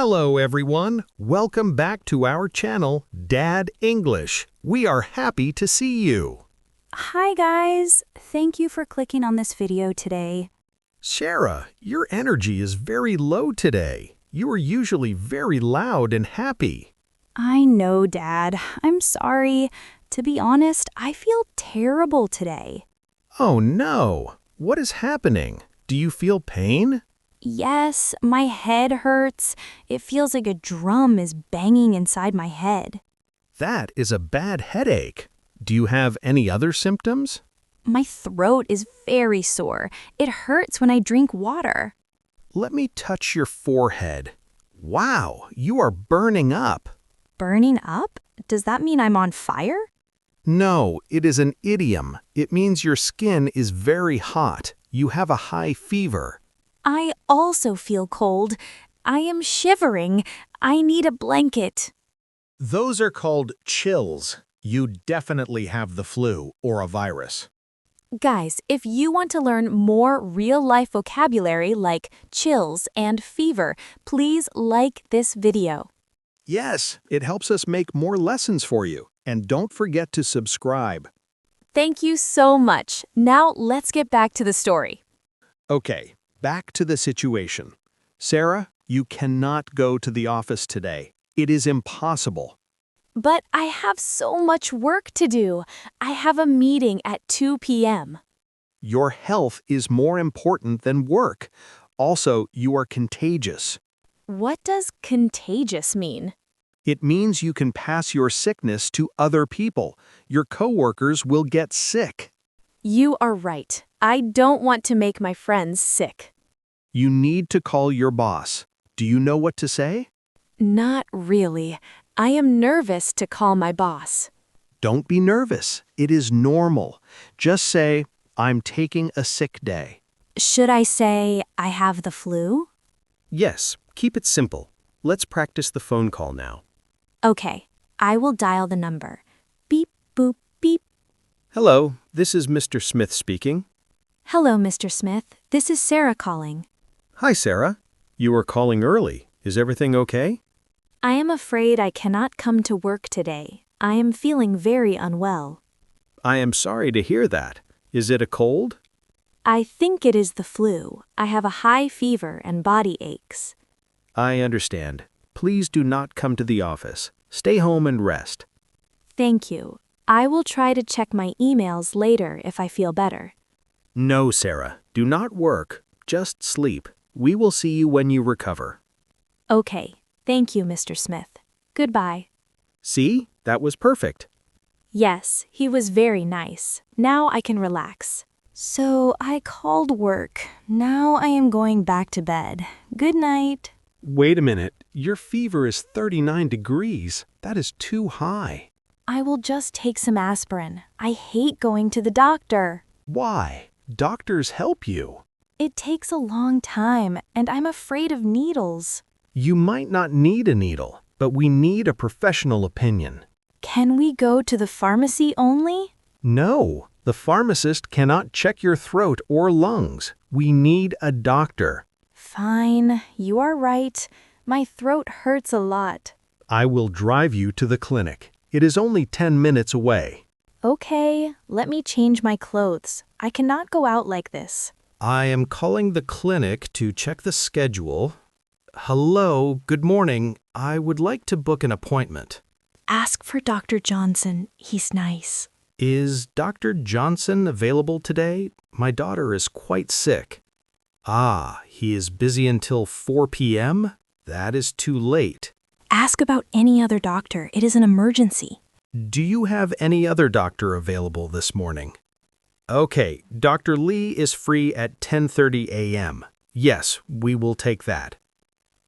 Hello everyone, welcome back to our channel, Dad English. We are happy to see you. Hi guys, thank you for clicking on this video today. Sara, your energy is very low today. You are usually very loud and happy. I know, Dad. I'm sorry. To be honest, I feel terrible today. Oh no, what is happening? Do you feel pain? Yes, my head hurts. It feels like a drum is banging inside my head. That is a bad headache. Do you have any other symptoms? My throat is very sore. It hurts when I drink water. Let me touch your forehead. Wow, you are burning up. Burning up? Does that mean I'm on fire? No, it is an idiom. It means your skin is very hot. You have a high fever. I also feel cold. I am shivering. I need a blanket. Those are called chills. You definitely have the flu or a virus. Guys, if you want to learn more real-life vocabulary like chills and fever, please like this video. Yes, it helps us make more lessons for you. And don't forget to subscribe. Thank you so much. Now let's get back to the story. Okay, back to the situation. Sara, you cannot go to the office today. It is impossible. But I have so much work to do. I have a meeting at 2 p.m. Your health is more important than work. Also, you are contagious. What does contagious mean? It means you can pass your sickness to other people. Your coworkers will get sick. You are right. I don't want to make my friends sick. You need to call your boss. Do you know what to say? Not really. I am nervous to call my boss. Don't be nervous. It is normal. Just say, I'm taking a sick day. Should I say I have the flu? Yes, keep it simple. Let's practice the phone call now. Okay, I will dial the number. Beep, boop, beep. Hello, this is Mr. Smith speaking. Hello, Mr. Smith. This is Sara calling. Hi, Sara. You are calling early. Is everything okay? I am afraid I cannot come to work today. I am feeling very unwell. I am sorry to hear that. Is it a cold? I think it is the flu. I have a high fever and body aches. I understand. Please do not come to the office. Stay home and rest. Thank you. I will try to check my emails later if I feel better. No, Sara. Do not work. Just sleep. We will see you when you recover. Okay. Thank you, Mr. Smith. Goodbye. See? That was perfect. Yes, he was very nice. Now I can relax. So I called work. Now I am going back to bed. Good night. Wait a minute. Your fever is 39 degrees. That is too high. I will just take some aspirin. I hate going to the doctor. Why? Doctors help you. It takes a long time, and I'm afraid of needles. You might not need a needle, but we need a professional opinion. Can we go to the pharmacy only? No, the pharmacist cannot check your throat or lungs. We need a doctor. Fine, you are right. My throat hurts a lot. I will drive you to the clinic. It is only 10 minutes away. Okay, let me change my clothes. I cannot go out like this. I am calling the clinic to check the schedule. Hello, good morning. I would like to book an appointment. Ask for Dr. Johnson. He's nice. Is Dr. Johnson available today? My daughter is quite sick. Ah, he is busy until 4 p.m.? That is too late. Ask about any other doctor. It is an emergency. Do you have any other doctor available this morning? Okay, Dr. Lee is free at 10:30 a.m. Yes, we will take that.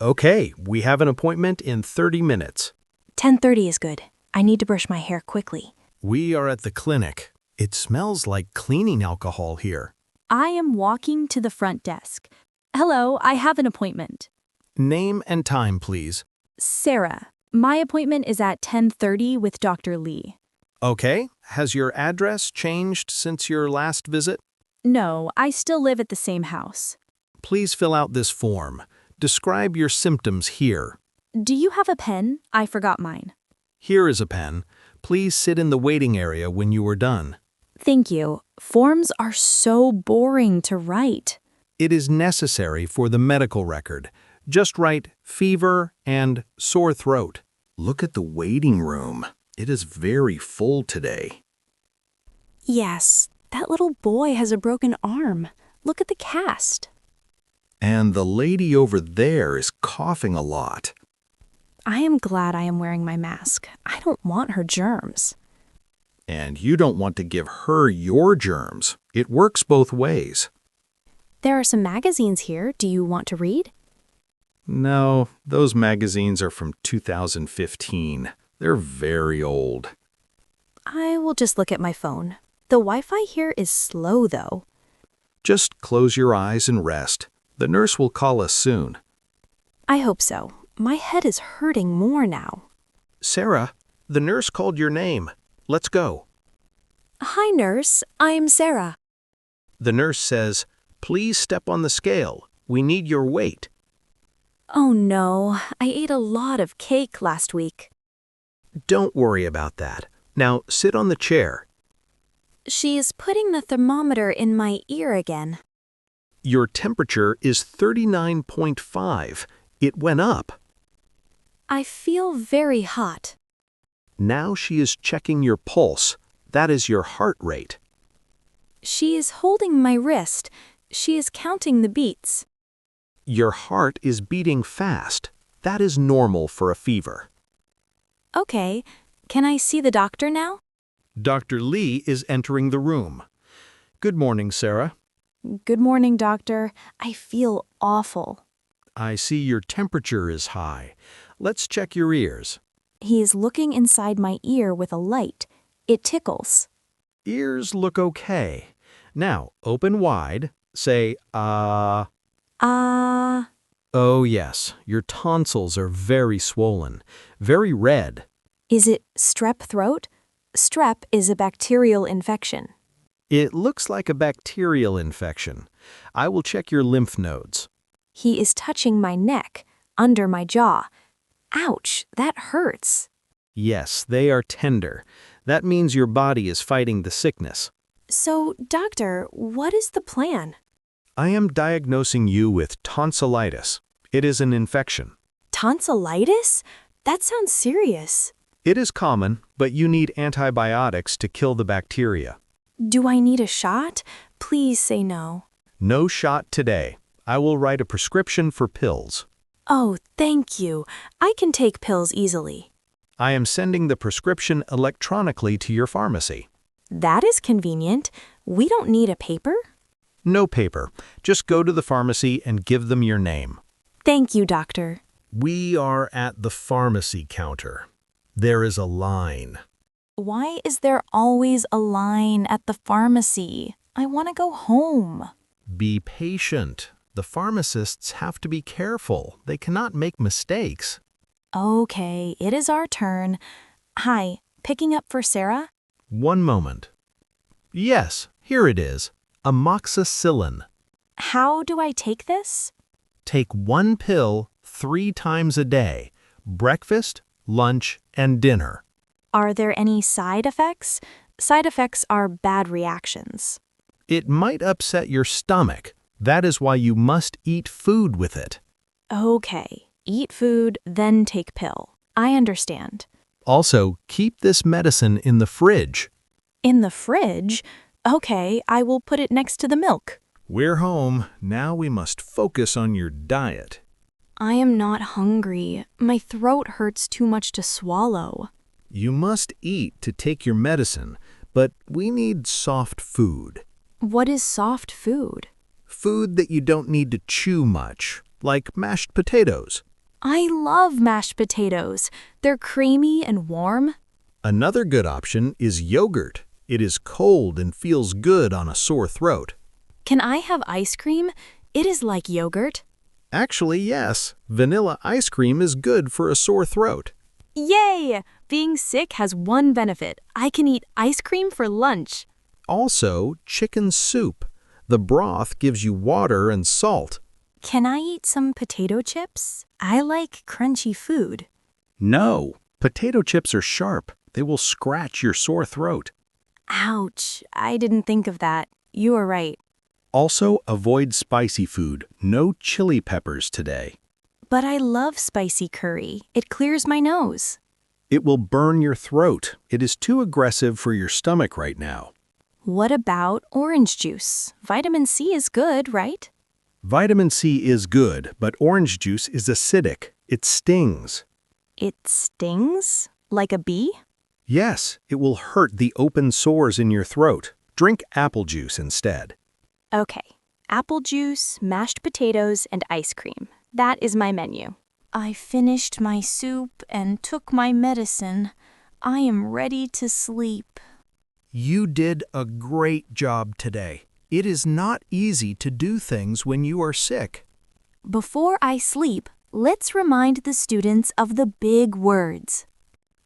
Okay, we have an appointment in 30 minutes. 10:30 is good. I need to brush my hair quickly. We are at the clinic. It smells like cleaning alcohol here. I am walking to the front desk. Hello, I have an appointment. Name and time, please. Sara. My appointment is at 10:30 with Dr. Lee. Okay, has your address changed since your last visit? No, I still live at the same house. Please fill out this form. Describe your symptoms here. Do you have a pen? I forgot mine. Here is a pen. Please sit in the waiting area when you are done. Thank you. Forms are so boring to write. It is necessary for the medical record. Just write fever and sore throat. Look at the waiting room. It is very full today. Yes, that little boy has a broken arm. Look at the cast. And the lady over there is coughing a lot. I am glad I am wearing my mask. I don't want her germs. And you don't want to give her your germs. It works both ways. There are some magazines here. Do you want to read? No, those magazines are from 2015. They're very old. I will just look at my phone. The Wi-Fi here is slow, though. Just close your eyes and rest. The nurse will call us soon. I hope so. My head is hurting more now. Sarah, the nurse called your name. Let's go. Hi, nurse. I am Sarah. The nurse says, "Please step on the scale. We need your weight." Oh no, I ate a lot of cake last week. Don't worry about that. Now sit on the chair. She is putting the thermometer in my ear again. Your temperature is 39.5. It went up. I feel very hot. Now she is checking your pulse. That is your heart rate. She is holding my wrist. She is counting the beats. Your heart is beating fast. That is normal for a fever. Okay, can I see the doctor now? Dr. Lee is entering the room. Good morning, Sarah. Good morning, doctor. I feel awful. I see your temperature is high. Let's check your ears. He is looking inside my ear with a light. It tickles. Ears look okay. Now, open wide. Say, ah. Oh, yes. Your tonsils are very swollen, very red. Is it strep throat? Strep is a bacterial infection. It looks like a bacterial infection. I will check your lymph nodes. He is touching my neck, under my jaw. Ouch, that hurts. Yes, they are tender. That means your body is fighting the sickness. So, doctor, what is the plan? I am diagnosing you with tonsillitis. It is an infection. Tonsillitis? That sounds serious. It is common, but you need antibiotics to kill the bacteria. Do I need a shot? Please say no. No shot today. I will write a prescription for pills. Oh, thank you. I can take pills easily. I am sending the prescription electronically to your pharmacy. That is convenient. We don't need a paper? No paper. Just go to the pharmacy and give them your name. Thank you, doctor. We are at the pharmacy counter. There is a line. Why is there always a line at the pharmacy? I want to go home. Be patient. The pharmacists have to be careful. They cannot make mistakes. Okay, it is our turn. Hi, picking up for Sarah? One moment. Yes, here it is. Amoxicillin. How do I take this? Take one pill 3 times a day. Breakfast, lunch, and dinner. Are there any side effects? Side effects are bad reactions. It might upset your stomach. That is why you must eat food with it. Okay, eat food, then take pill. I understand. Also, keep this medicine in the fridge. In the fridge? Okay, I will put it next to the milk. We're home. Now we must focus on your diet. I am not hungry. My throat hurts too much to swallow. You must eat to take your medicine, but we need soft food. What is soft food? Food that you don't need to chew much, like mashed potatoes. I love mashed potatoes. They're creamy and warm. Another good option is yogurt. It is cold and feels good on a sore throat. Can I have ice cream? It is like yogurt. Actually, yes. Vanilla ice cream is good for a sore throat. Yay! Being sick has one benefit. I can eat ice cream for lunch. Also, chicken soup. The broth gives you water and salt. Can I eat some potato chips? I like crunchy food. No, potato chips are sharp. They will scratch your sore throat. Ouch, I didn't think of that. You are right. Also, avoid spicy food. No chili peppers today. But I love spicy curry. It clears my nose. It will burn your throat. It is too aggressive for your stomach right now. What about orange juice? Vitamin C is good, right? Vitamin C is good, but orange juice is acidic. It stings. It stings? Like a bee? Yes, it will hurt the open sores in your throat. Drink apple juice instead. Okay, apple juice, mashed potatoes, and ice cream. That is my menu. I finished my soup and took my medicine. I am ready to sleep. You did a great job today. It is not easy to do things when you are sick. Before I sleep, let's remind the students of the big words.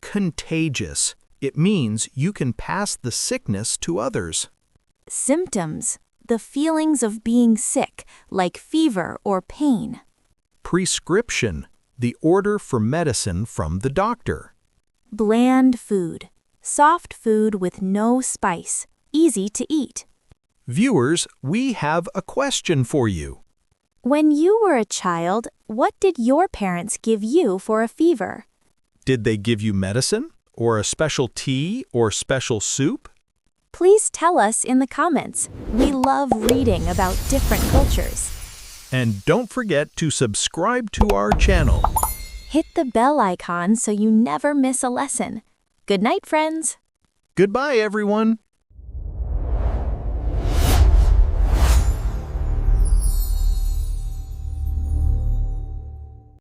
Contagious. It means you can pass the sickness to others. Symptoms, the feelings of being sick, like fever or pain. Prescription, the order for medicine from the doctor. Bland food, soft food with no spice, easy to eat. Viewers, we have a question for you. When you were a child, what did your parents give you for a fever? Did they give you medicine, or a special tea, or special soup? Please tell us in the comments. We love reading about different cultures. And don't forget to subscribe to our channel. Hit the bell icon so you never miss a lesson. Good night, friends. Goodbye, everyone.